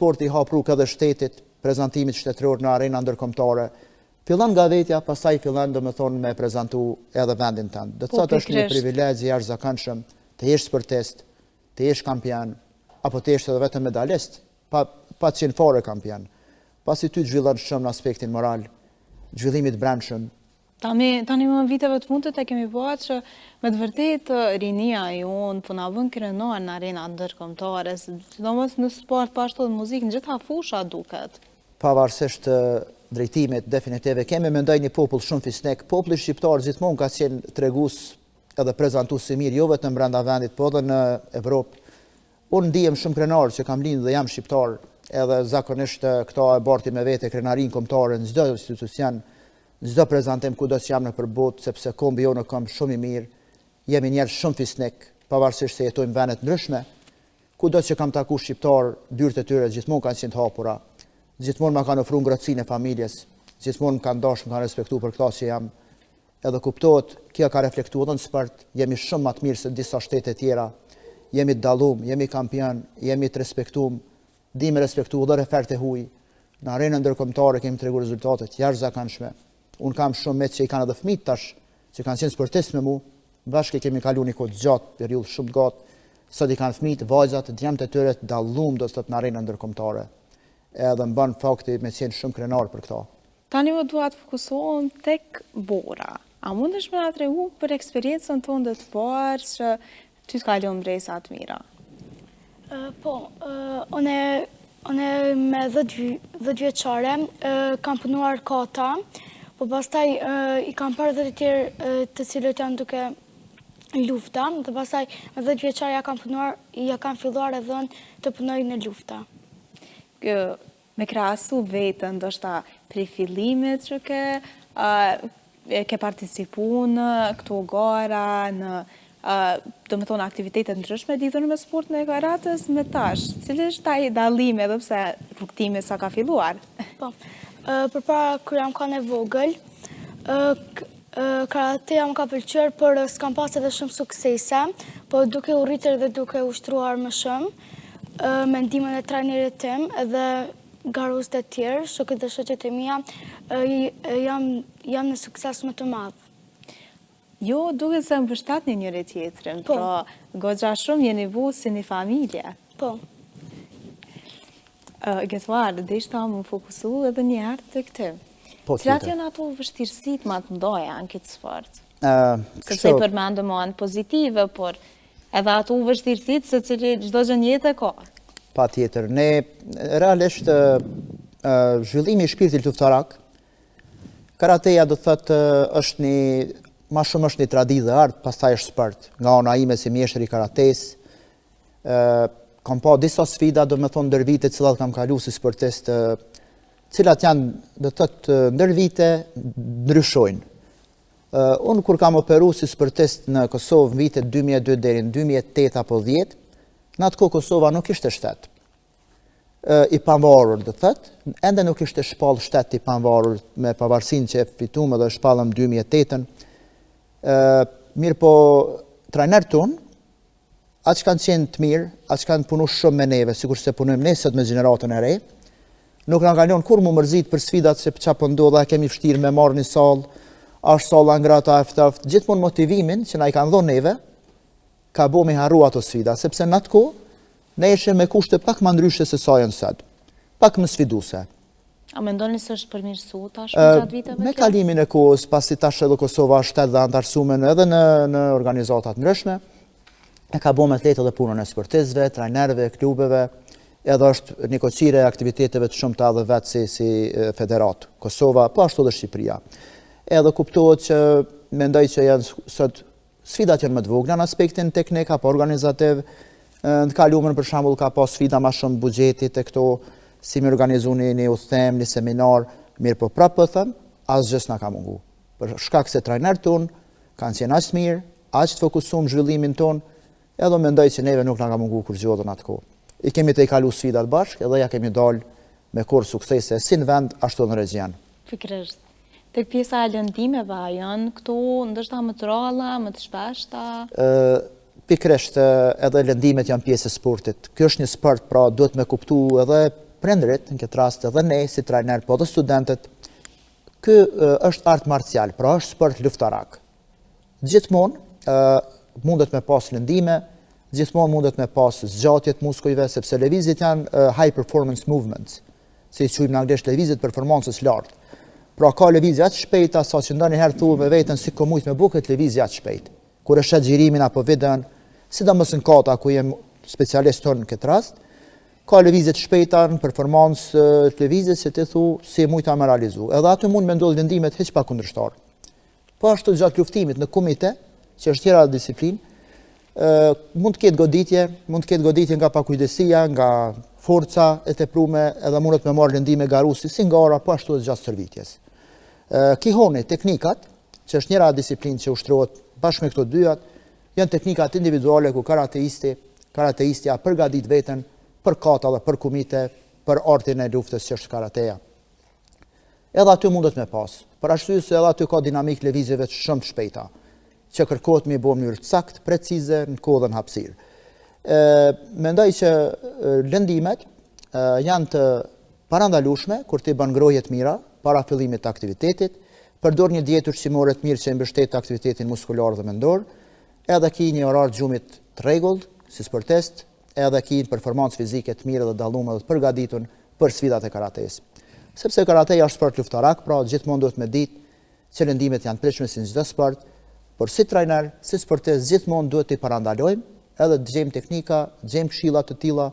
sporti hap rrugë edhe shtetit, prezantimit shtetëror në arena ndërkombëtare. Fillon nga vetja, pastaj fillon domethënë me prezantu edhe vendin tënd. Do të thotë është një privilegj i jashtëzakonshëm të jesh sportist, të jesh kampion, apo të jesh edhe vetëm medalist, pa qenë fare kampion. Pasi ty të zhvillon shumë në aspektin moral, zhvillimit brendshëm. Tani më viteve të fundit e kemi bëhat që me të vërtet rinia jonë po na bën krenar në arena ndërkombëtare, sidomos në sport, po ashtu në muzikë, në gjitha fusha duket. Pavarësisht drejtimit definitive, kemi mendoj një popull shumë fisnik. Populli shqiptar gjithmonë ka qenë tregues edhe prezantues i mirë, jo vetëm brenda vendit, po edhe në Evropë. Unë ndihem shumë krenar që kam lindur dhe jam shqiptar, edhe zakonisht këto e barti me vete krenarin kombëtare në çdo institucion, në çdo prezantim kudo që jam nëpër botë, sepse kombi jonë kam shumë i mirë, jemi njerëz shumë fisnik, pavarësisht se jetojmë vende të ndryshme. Kudo që kam taku shqiptar, dyert e tyre gjithmonë kanë qenë të hapura, gjithmonë më kanë ofruar ngrohtësinë e familjes, gjithmonë më kanë dashur, më kanë respektuar për këtë që jam. Edhe kuptohet, kjo ka reflektuar edhe në sport, jemi shumë më të mirë se disa shtete tjera, jemi të dallum, jemi kampion, jemi të respektuar, dimë respektu edhe refert e huaj. Në arenën ndërkombëtare kemi treguar rezultate të jashtëzakonshme. Unë kam shumë me që i kanë edhe fëmijë tash, që kanë qenë sportistë me mu, bashkë kemi kaluar një kohë gjatë, periudhë shumë gjatë, sot i kanë fëmijë, vajzat, djemtë e tyre të dallum do të thotë në arenën ndërkombëtare. Edhe më bën fakti me qenë shumë krenar për këto. Tani më dua të fokusohem tek bora. A mundesh më na tregu për eksperiencën tënde të parë që ty të kalon bresa të mira? Po, unë me 10 vjeçare kam punuar kota, po pastaj i kam parë dhe të tjerë të cilët janë duke lufta, dhe pastaj me 10 vjeçare ja kam filluar edhe të punoj në lufta. Me krahasu vetën, ndoshta prej fillimit që ke participuar në këto gara, në do me thonë aktivitetet ndryshme lidhur me sportin e karatës me tash, cili është ai dallimi edhe pse rrugtimi sa ka filluar? Po, përpara kur jam qenë e vogël, karateja më ka pëlqyer, por s'kam pas edhe shumë suksese, po duke u rritur dhe duke ushtruar më shumë, me ndihmën e trajnerit tim edhe garues të tjerë, shokët dhe shoqet e mia, jam në sukses më të madh. Jo, duket se mbështatni njëri tjetrin, pra goxha shumë jeni vu si një familje. Po. Gëtuar, deshta më fokusu edhe një herë të këtë. Po, cilat janë ato vështirësitë më të mëdha në këtë sport? Sepse i përmendëm anë pozitive, por edhe ato vështirësitë se cili çdo gjë në jetë ka. Patjetër, ne realisht zhvillimi i shpirtit luftarak, karateja do thotë është ma shumë është një traditë dhe art, pastaj është sport. Nga ana ime si mjeshtër i karates, kam pa disa sfida, do me thonë ndër vite, cilat kam kalu si sportist, cilat janë, do të thotë, ndër vite ndryshojnë. Unë kur kam operu si sportist në Kosovë në vitet 2002 deri në 2008 apo 10, në atë kohë Kosova nuk ishte shtet. I pavarur, do thotë, ende nuk ishte shpall shtet i pavarur me pavarësinë që e fituam edhe shpallëm 2008-ën. Mirë po, trajner tonë, atë që kanë qenë të mirë, atë që kanë punu shumë me neve, sikur se punujmë nesët me gjeneratën e re, nuk në kalon kur mu mërzit për sfidat që qa pëndodha, kemi fështirë me marrë një salë, ashtë salë angrata eftaft, gjithmonë motivimin që na i kanë dhonë neve, ka bo me harru ato sfida, sepse në atë ko, ne ishe me kushte pak më ndryshe se sa janë sëtë, pak më sfiduse. A mendoni se është përmirësu tash gjatë viteve? Me kalimin e kohës, pasi tash edhe Kosova është edhe antarësumen edhe në organizatat ndryshme, e ka bo me të letë edhe punën e sportistëve, trajnerëve, klubeve, edhe është një koqire aktiviteteve të shumë të edhe vetë si federat. Kosova, po ashtu dhe Shqipëria. Edhe kuptohet që mendoj që janë sot sfidat janë më të vogla në aspektin teknik apo organizativ. Në kalumen për shembull ka pas sfida më shumë buxhetit e këto, si me organizu një udhëtim, një seminar, mirë po prapë po them, asgjë s'na ka mungu. Për shkak se trajnerët tonë kanë qenë aq të mirë, aq të fokusuar zhvillimin ton, edhe mendoj që neve nuk na ka mungu kur gjodën atë kohë. I kemi të i kalu sfidat bashkë, edhe ja kemi dalë me kur suksese si në vend, ashtu në regjion. Pikërisht. Tek pjesa e lëndimeve janë këto ndoshta më të ralla, më të shpeshta? Pikërisht edhe lëndimet janë pjesë e sportit. Kjo është një sport, pra duhet me kuptu edhe prindrit, në këtë rast edhe ne si trajner, po dhe studentët, ky është art marcial, pra është sport luftarak. Gjithmonë mundet me pas lëndime, gjithmonë mundet me pas zgjatje të muskujve, sepse lëvizjet janë high performance movements, si quajmë në anglisht lëvizjet performancës lartë. Pra ka lëvizje aq shpejta sa që ndonjëherë thuhet me veten si komujt me bukët lëvizje aq shpejt. Kur e shet xhirimin apo videon, sidomos në kata ku jem specialist tonë në këtë rast, ka lëvizje të shpejta në performancë të lëvizjes që ti thu si mujta me realizu. Edhe aty mund me ndodh vendimet hiç pa kundërshtar. Po ashtu gjatë luftimit në komite, që është tjera disiplinë, mund të ketë goditje nga pakujdesia, nga forca e teprume, edhe mundet me marrë lëndime garusi si ngara, po ashtu edhe gjatë stërvitjes. Kihoni, teknikat, që është njëra disiplinë që ushtrohet bashkë me këto dyjat, janë teknikat individuale ku karateistja përgadit veten për kata dhe për kumite, për artin e luftës që është karateja. Edhe aty mundet me pas, për arsye se edhe aty ka dinamik lëvizjeve shumë të shpejta, që kërkohet me i bo mënyrë sakt, precize, në kohë dhe në hapësirë. Mendoj që lëndimet janë të parandalueshme kur ti bën ngrohje të mira para fillimit të aktivitetit, përdor një dietë ushqimore të mirë që mbështet aktivitetin muskular dhe mendor, edhe ki një orar gjumit të rregullt si sportist, edhe ki një performancë fizike të mirë dhe dalluar dhe të përgatitur për sfidat e karates. Sepse karateja është sport luftarak, pra gjithmonë duhet me ditë që lëndimet janë pritshme si në çdo sport, por si trajner, si sportist gjithmonë duhet t'i parandalojmë edhe të gjejmë teknika, gjejmë këshilla të tilla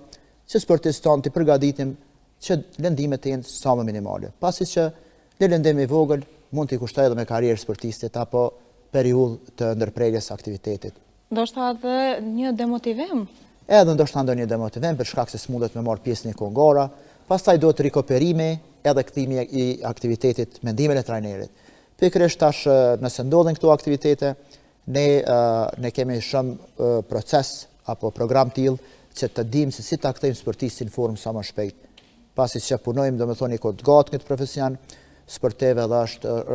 që sportistët tonë t'i përgatitim që lëndimet të jenë sa më minimale. Pasi që një lëndim i vogël mund t'i kushtojë edhe me karrierë sportistit apo periudhë të ndërprerjes aktivitetit. Ndoshta edhe një demotivim? Edhe ndoshta ndonjë demotivim për shkak se s'mundet me marrë pjesë në kongora, pastaj duhet rikoperimi edhe kthimi i aktivitetit me ndihmën e trajnerit. Pikërisht tash nëse ndodhin këto aktivitete, ne kemi shumë proces apo program tillë që të dimë se si ta kthejmë sportistin në formë sa më shpejt. Pasi që punojmë domethënë i kot gatë këtë profesion sportive dhe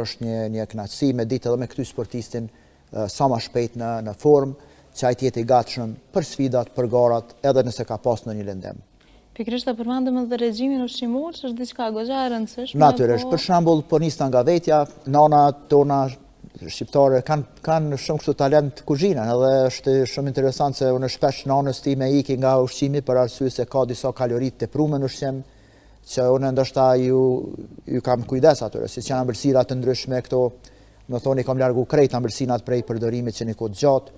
është një kënaqësi me ditë edhe me këty sportistin sa më shpejt në formë, që ai të jetë i gatshëm për sfidat, për garat, edhe nëse ka pas ndonjë lëndim. Pikërisht e përmendëm edhe regjimin ushqimor, që është diçka goxha e rëndësishme. Natyrisht, për shembull, po nista nga vetja, nanat tona shqiptare kanë shumë kështu talent kuzhinën, edhe është shumë interesant se unë shpesh nanës time iki nga ushqimi për arsye se ka disa kalori të tepruara në ushqim, që unë ndoshta ju kam kujdes atyre, si që janë ëmbëlsira të ndryshme këto, më thoni kam largu krejt ëmbëlsinat prej përdorimit që një kohë gjatë,